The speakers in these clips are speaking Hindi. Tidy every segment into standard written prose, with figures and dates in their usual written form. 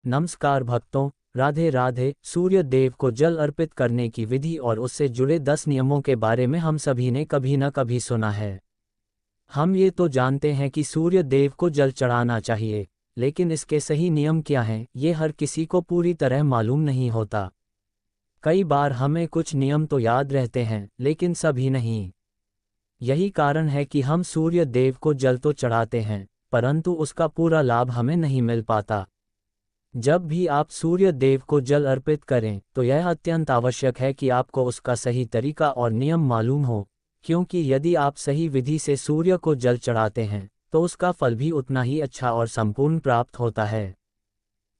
नमस्कार भक्तों, राधे राधे। सूर्य देव को जल अर्पित करने की विधि और उससे जुड़े 10 नियमों के बारे में हम सभी ने कभी न कभी सुना है। हम ये तो जानते हैं कि सूर्य देव को जल चढ़ाना चाहिए, लेकिन इसके सही नियम क्या हैं, ये हर किसी को पूरी तरह मालूम नहीं होता। कई बार हमें कुछ नियम तो याद रहते हैं, लेकिन सभी नहीं। यही कारण है कि हम सूर्य देव को जल तो चढ़ाते हैं, परंतु उसका पूरा लाभ हमें नहीं मिल पाता। जब भी आप सूर्य देव को जल अर्पित करें, तो यह अत्यंत आवश्यक है कि आपको उसका सही तरीका और नियम मालूम हो, क्योंकि यदि आप सही विधि से सूर्य को जल चढ़ाते हैं, तो उसका फल भी उतना ही अच्छा और संपूर्ण प्राप्त होता है।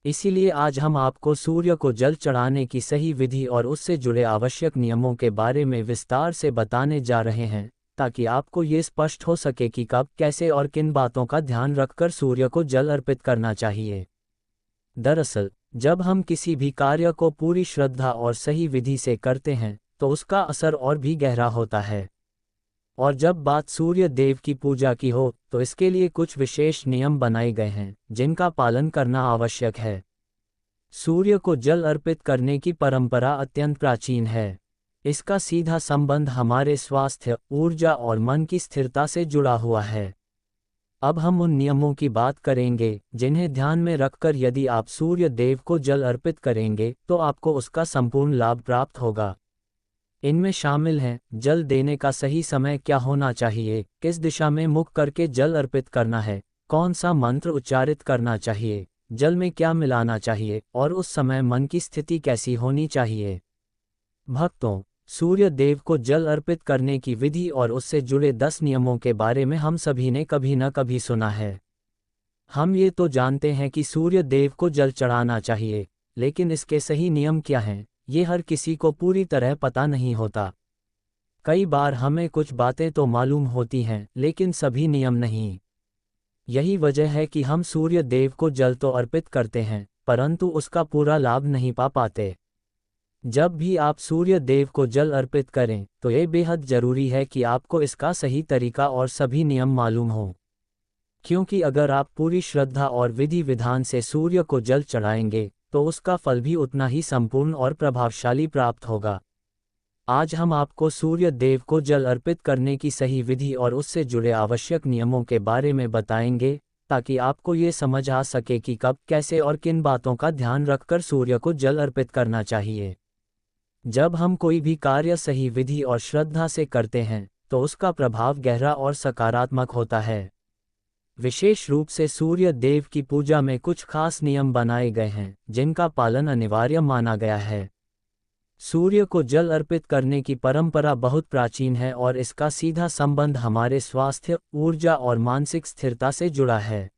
इसीलिए आज हम आपको सूर्य को जल चढ़ाने की सही विधि और उससे जुड़े आवश्यक नियमों के बारे में विस्तार से बताने जा रहे हैं, ताकि आपको ये स्पष्ट हो सके कि कब, कैसे और किन बातों का ध्यान रखकर सूर्य को जल अर्पित करना चाहिए। दरअसल, जब हम किसी भी कार्य को पूरी श्रद्धा और सही विधि से करते हैं, तो उसका असर और भी गहरा होता है। और जब बात सूर्य देव की पूजा की हो, तो इसके लिए कुछ विशेष नियम बनाए गए हैं, जिनका पालन करना आवश्यक है। सूर्य को जल अर्पित करने की परंपरा अत्यंत प्राचीन है। इसका सीधा संबंध हमारे स्वास्थ्य, ऊर्जा और मन की स्थिरता से जुड़ा हुआ है। अब हम उन नियमों की बात करेंगे, जिन्हें ध्यान में रखकर यदि आप सूर्य देव को जल अर्पित करेंगे, तो आपको उसका संपूर्ण लाभ प्राप्त होगा। इनमें शामिल हैं: जल देने का सही समय क्या होना चाहिए, किस दिशा में मुख करके जल अर्पित करना है, कौन सा मंत्र उच्चारित करना चाहिए, जल में क्या मिलाना चाहिए, और उस समय मन की स्थिति कैसी होनी चाहिए। भक्तों, सूर्य देव को जल अर्पित करने की विधि और उससे जुड़े 10 नियमों के बारे में हम सभी ने कभी न कभी सुना है। हम ये तो जानते हैं कि सूर्य देव को जल चढ़ाना चाहिए, लेकिन इसके सही नियम क्या हैं, ये हर किसी को पूरी तरह पता नहीं होता। कई बार हमें कुछ बातें तो मालूम होती हैं, लेकिन सभी नियम नहीं। यही वजह है कि हम सूर्य देव को जल तो अर्पित करते हैं, परंतु उसका पूरा लाभ नहीं पा पाते। जब भी आप सूर्य देव को जल अर्पित करें, तो ये बेहद जरूरी है कि आपको इसका सही तरीका और सभी नियम मालूम हो, क्योंकि अगर आप पूरी श्रद्धा और विधि विधान से सूर्य को जल चढ़ाएंगे, तो उसका फल भी उतना ही संपूर्ण और प्रभावशाली प्राप्त होगा। आज हम आपको सूर्य देव को जल अर्पित करने की सही विधि और उससे जुड़े आवश्यक नियमों के बारे में बताएंगे, ताकि आपको ये समझ आ सके कि कब, कैसे और किन बातों का ध्यान रखकर सूर्य को जल अर्पित करना चाहिए। जब हम कोई भी कार्य सही विधि और श्रद्धा से करते हैं, तो उसका प्रभाव गहरा और सकारात्मक होता है। विशेष रूप से सूर्य देव की पूजा में कुछ खास नियम बनाए गए हैं, जिनका पालन अनिवार्य माना गया है। सूर्य को जल अर्पित करने की परंपरा बहुत प्राचीन है और इसका सीधा संबंध हमारे स्वास्थ्य, ऊर्जा और मानसिक स्थिरता से जुड़ा है।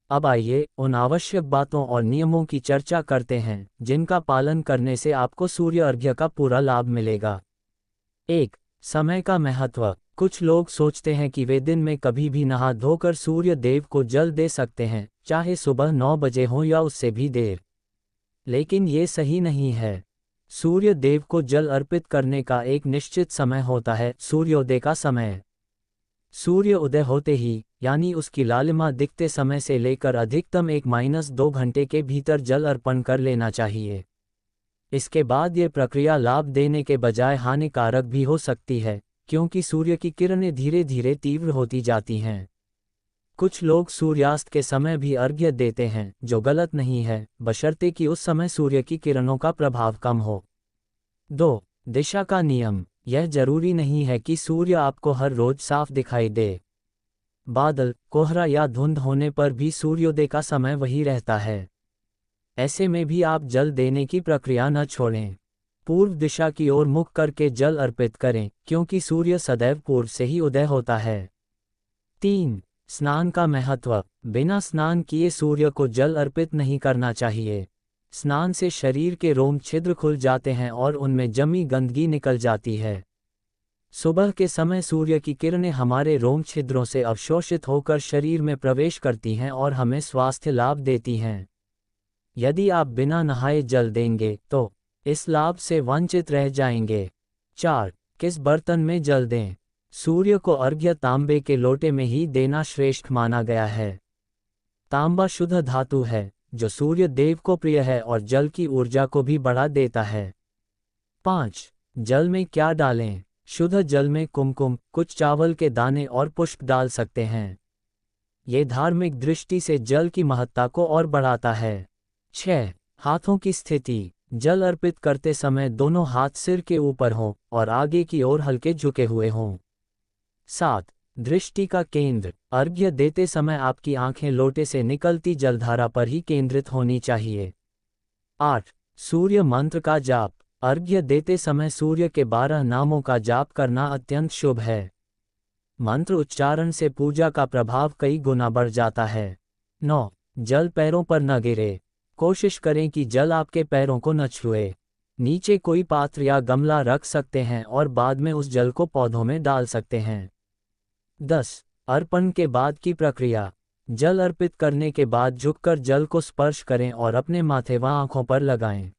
अब आइए उन आवश्यक बातों और नियमों की चर्चा करते हैं, जिनका पालन करने से आपको सूर्य अर्घ्य का पूरा लाभ मिलेगा। 1. समय का महत्व। कुछ लोग सोचते हैं कि वे दिन में कभी भी नहा धोकर सूर्य देव को जल दे सकते हैं, चाहे सुबह 9 बजे हो या उससे भी देर। लेकिन ये सही नहीं है। सूर्य देव को जल अर्पित करने का एक निश्चित समय होता है, सूर्योदय का समय। सूर्य उदय होते ही, यानी उसकी लालिमा दिखते समय से लेकर अधिकतम 1-2 घंटे के भीतर जल अर्पण कर लेना चाहिए। इसके बाद ये प्रक्रिया लाभ देने के बजाय हानिकारक भी हो सकती है, क्योंकि सूर्य की किरणें धीरे धीरे तीव्र होती जाती हैं। कुछ लोग सूर्यास्त के समय भी अर्घ्य देते हैं, जो गलत नहीं है, बशर्ते कि उस समय सूर्य की किरणों का प्रभाव कम हो। 2. दिशा का नियम। यह जरूरी नहीं है कि सूर्य आपको हर रोज साफ दिखाई दे। बादल, कोहरा या धुंध होने पर भी सूर्योदय का समय वही रहता है। ऐसे में भी आप जल देने की प्रक्रिया न छोड़ें। पूर्व दिशा की ओर मुख करके जल अर्पित करें, क्योंकि सूर्य सदैव पूर्व से ही उदय होता है। 3. स्नान का महत्व। बिना स्नान किए सूर्य को जल अर्पित नहीं करना चाहिए। स्नान से शरीर के रोम छिद्र खुल जाते हैं और उनमें जमी गंदगी निकल जाती है। सुबह के समय सूर्य की किरणें हमारे रोम छिद्रों से अवशोषित होकर शरीर में प्रवेश करती हैं और हमें स्वास्थ्य लाभ देती हैं। यदि आप बिना नहाए जल देंगे, तो इस लाभ से वंचित रह जाएंगे। 4. किस बर्तन में जल दें। सूर्य को अर्घ्य तांबे के लोटे में ही देना श्रेष्ठ माना गया है। तांबा शुद्ध धातु है, जो सूर्य देव को प्रिय है और जल की ऊर्जा को भी बढ़ा देता है। 5. जल में क्या डालें? शुद्ध जल में कुमकुम, कुछ चावल के दाने और पुष्प डाल सकते हैं। ये धार्मिक दृष्टि से जल की महत्ता को और बढ़ाता है। 6. हाथों की स्थिति। जल अर्पित करते समय दोनों हाथ सिर के ऊपर हों और आगे की ओर हल्के झुके हुए हों। 7. दृष्टि का केंद्र। अर्घ्य देते समय आपकी आंखें लोटे से निकलती जलधारा पर ही केंद्रित होनी चाहिए। 8. सूर्य मंत्र का जाप। अर्घ्य देते समय सूर्य के 12 नामों का जाप करना अत्यंत शुभ है। मंत्र उच्चारण से पूजा का प्रभाव कई गुना बढ़ जाता है। 9. जल पैरों पर न गिरे। कोशिश करें कि जल आपके पैरों को न छुए। नीचे कोई पात्र या गमला रख सकते हैं और बाद में उस जल को पौधों में डाल सकते हैं। 10. अर्पण के बाद की प्रक्रिया। जल अर्पित करने के बाद झुककर जल को स्पर्श करें और अपने माथे व आंखों पर लगाएं।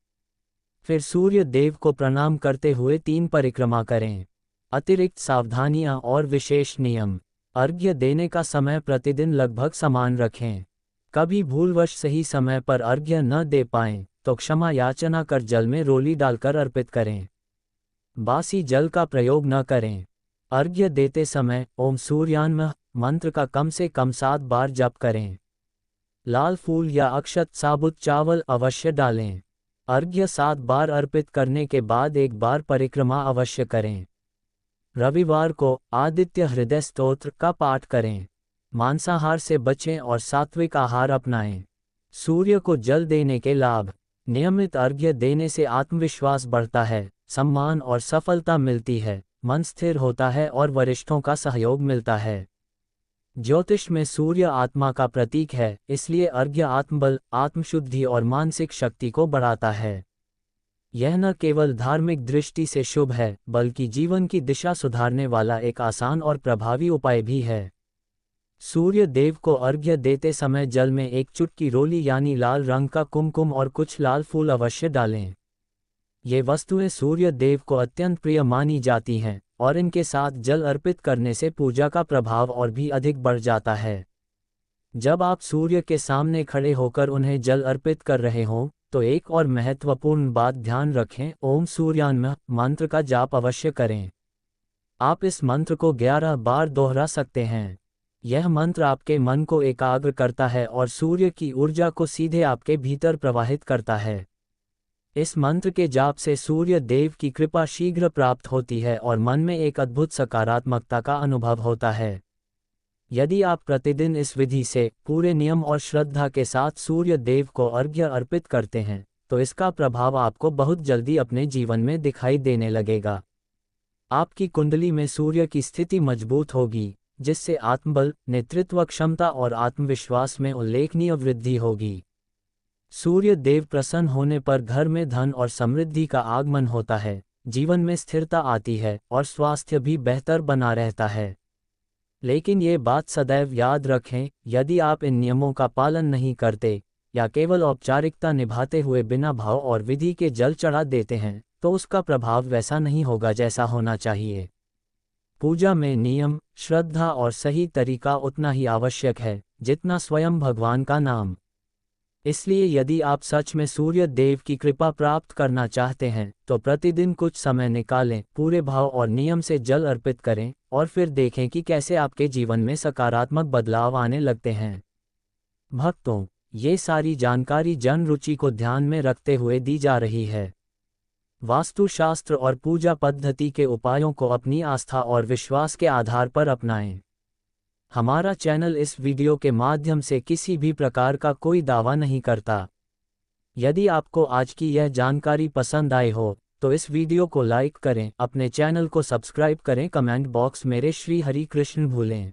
फिर सूर्य देव को प्रणाम करते हुए 3 परिक्रमा करें। अतिरिक्त सावधानियां और विशेष नियम। अर्घ्य देने का समय प्रतिदिन लगभग समान रखें। कभी भूलवश सही समय पर अर्घ्य न दे पाएं तो क्षमा याचना कर जल में रोली डालकर अर्पित करें। बासी जल का प्रयोग न करें। अर्घ्य देते समय ओम सूर्यान्मः मंत्र का कम से कम 7 बार जप करें। लाल फूल या अक्षत साबुत चावल अवश्य डालें। अर्घ्य 7 बार अर्पित करने के बाद 1 बार परिक्रमा अवश्य करें। रविवार को आदित्य हृदय स्तोत्र का पाठ करें। मांसाहार से बचें और सात्विक आहार अपनाएं। सूर्य को जल देने के लाभ। नियमित अर्घ्य देने से आत्मविश्वास बढ़ता है, सम्मान और सफलता मिलती है, मन स्थिर होता है और वरिष्ठों का सहयोग मिलता है। ज्योतिष में सूर्य आत्मा का प्रतीक है, इसलिए अर्घ्य आत्मबल, आत्मशुद्धि और मानसिक शक्ति को बढ़ाता है। यह न केवल धार्मिक दृष्टि से शुभ है, बल्कि जीवन की दिशा सुधारने वाला एक आसान और प्रभावी उपाय भी है। सूर्य देव को अर्घ्य देते समय जल में 1 चुटकी रोली यानी लाल रंग का कुमकुम और कुछ लाल फूल अवश्य डालें। ये वस्तुएं सूर्य देव को अत्यंत प्रिय मानी जाती हैं और इनके साथ जल अर्पित करने से पूजा का प्रभाव और भी अधिक बढ़ जाता है। जब आप सूर्य के सामने खड़े होकर उन्हें जल अर्पित कर रहे हों, तो एक और महत्वपूर्ण बात ध्यान रखें, ओम सूर्यान्मः मंत्र का जाप अवश्य करें। आप इस मंत्र को 11 बार दोहरा सकते हैं। यह मंत्र आपके मन को एकाग्र करता है और सूर्य की ऊर्जा को सीधे आपके भीतर प्रवाहित करता है। इस मंत्र के जाप से सूर्य देव की कृपा शीघ्र प्राप्त होती है और मन में एक अद्भुत सकारात्मकता का अनुभव होता है। यदि आप प्रतिदिन इस विधि से पूरे नियम और श्रद्धा के साथ सूर्य देव को अर्घ्य अर्पित करते हैं, तो इसका प्रभाव आपको बहुत जल्दी अपने जीवन में दिखाई देने लगेगा। आपकी कुंडली में सूर्य की स्थिति मजबूत होगी, जिससे आत्मबल, नेतृत्व क्षमता और आत्मविश्वास में उल्लेखनीय वृद्धि होगी। सूर्य देव प्रसन्न होने पर घर में धन और समृद्धि का आगमन होता है, जीवन में स्थिरता आती है और स्वास्थ्य भी बेहतर बना रहता है। लेकिन ये बात सदैव याद रखें, यदि आप इन नियमों का पालन नहीं करते या केवल औपचारिकता निभाते हुए बिना भाव और विधि के जल चढ़ा देते हैं, तो उसका प्रभाव वैसा नहीं होगा जैसा होना चाहिए। पूजा में नियम, श्रद्धा और सही तरीका उतना ही आवश्यक है जितना स्वयं भगवान का नाम। इसलिए यदि आप सच में सूर्य देव की कृपा प्राप्त करना चाहते हैं, तो प्रतिदिन कुछ समय निकालें, पूरे भाव और नियम से जल अर्पित करें और फिर देखें कि कैसे आपके जीवन में सकारात्मक बदलाव आने लगते हैं। भक्तों, ये सारी जानकारी जन रुचि को ध्यान में रखते हुए दी जा रही है। वास्तुशास्त्र और पूजा पद्धति के उपायों को अपनी आस्था और विश्वास के आधार पर अपनाएं। हमारा चैनल इस वीडियो के माध्यम से किसी भी प्रकार का कोई दावा नहीं करता। यदि आपको आज की यह जानकारी पसंद आई हो, तो इस वीडियो को लाइक करें, अपने चैनल को सब्सक्राइब करें, कमेंट बॉक्स मेरे श्री हरि कृष्ण भूलें।